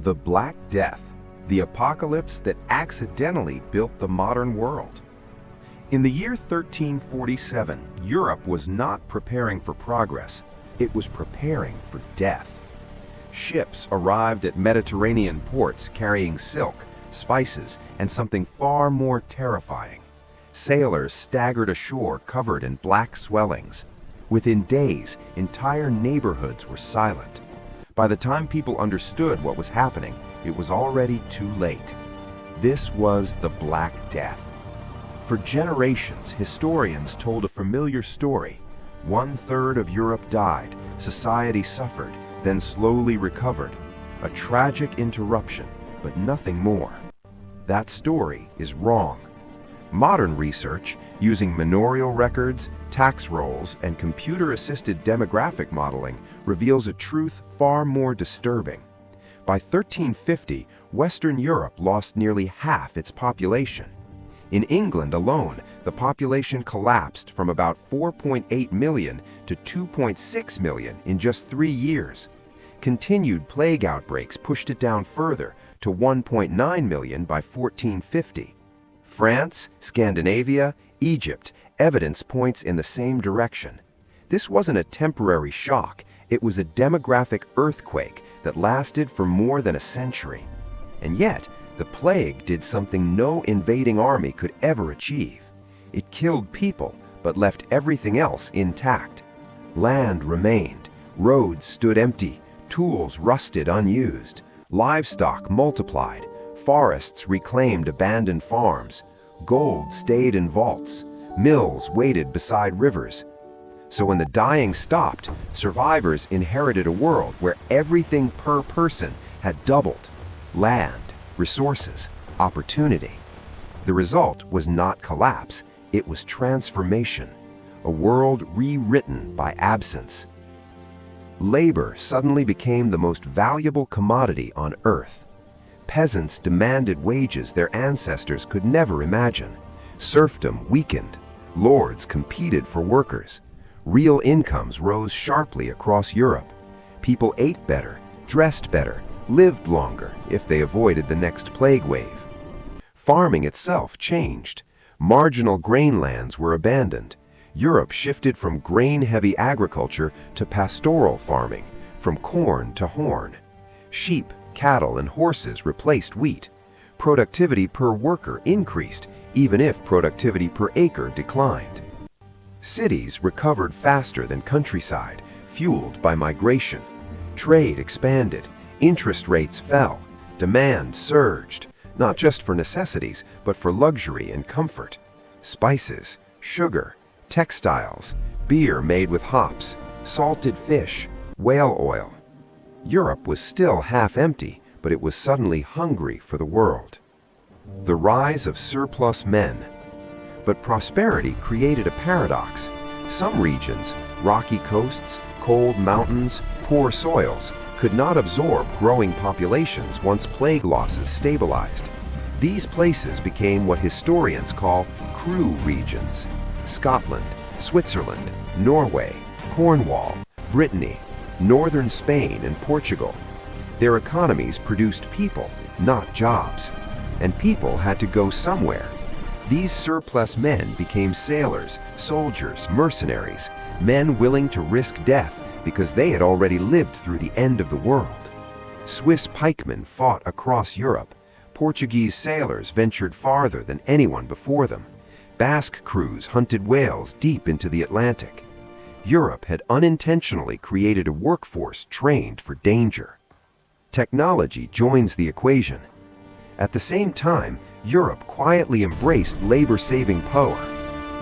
The Black Death, the apocalypse that accidentally built the modern world. In the year 1347, Europe was not preparing for progress, it was preparing for death. Ships arrived at Mediterranean ports carrying silk, spices, and something far more terrifying. Sailors staggered ashore covered in black swellings. Within days, entire neighborhoods were silent. By the time people understood what was happening, it was already too late. This was the Black Death. For generations, historians told a familiar story. 1/3 of Europe died, society suffered, then slowly recovered. A tragic interruption, but nothing more. That story is wrong. Modern research, using manorial records, tax rolls, and computer-assisted demographic modeling, reveals a truth far more disturbing. By 1350, Western Europe lost nearly half its population. In England alone, the population collapsed from about 4.8 million to 2.6 million in just 3 years. Continued plague outbreaks pushed it down further to 1.9 million by 1450. France, Scandinavia, Egypt, evidence points in the same direction. This wasn't a temporary shock, it was a demographic earthquake that lasted for more than a century. And yet, the plague did something no invading army could ever achieve. It killed people, but left everything else intact. Land remained, roads stood empty, tools rusted unused, livestock multiplied, forests reclaimed abandoned farms, gold stayed in vaults, mills waited beside rivers. So when the dying stopped, survivors inherited a world where everything per person had doubled: land, resources, opportunity. The result was not collapse, it was transformation, a world rewritten by absence. Labor suddenly became the most valuable commodity on Earth. Peasants demanded wages their ancestors could never imagine. Serfdom weakened. Lords competed for workers. Real incomes rose sharply across Europe. People ate better, dressed better, lived longer if they avoided the next plague wave. Farming itself changed. Marginal grain lands were abandoned. Europe shifted from grain-heavy agriculture to pastoral farming, from corn to horn. Sheep, cattle, and horses replaced wheat. Productivity per worker increased, even if productivity per acre declined. Cities recovered faster than countryside, fueled by migration. Trade expanded, interest rates fell, demand surged, not just for necessities, but for luxury and comfort. Spices, sugar, textiles, beer made with hops, salted fish, whale oil. Europe was still half empty, but it was suddenly hungry for the world. The rise of surplus men. But prosperity created a paradox. Some regions, rocky coasts, cold mountains, poor soils, could not absorb growing populations once plague losses stabilized. These places became what historians call crew regions. Scotland, Switzerland, Norway, Cornwall, Brittany, northern Spain, and Portugal. Their economies produced people, not jobs. And people had to go somewhere. These surplus men became sailors, soldiers, mercenaries, men willing to risk death because they had already lived through the end of the world. Swiss pikemen fought across Europe. Portuguese sailors ventured farther than anyone before them. Basque crews hunted whales deep into the Atlantic. Europe had unintentionally created a workforce trained for danger. Technology joins the equation. At the same time, Europe quietly embraced labor-saving power.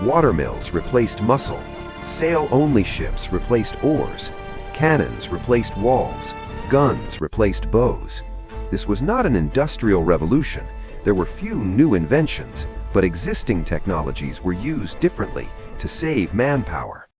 Watermills replaced muscle. Sail-only ships replaced oars. Cannons replaced walls. Guns replaced bows. This was not an industrial revolution. There were few new inventions, but existing technologies were used differently to save manpower.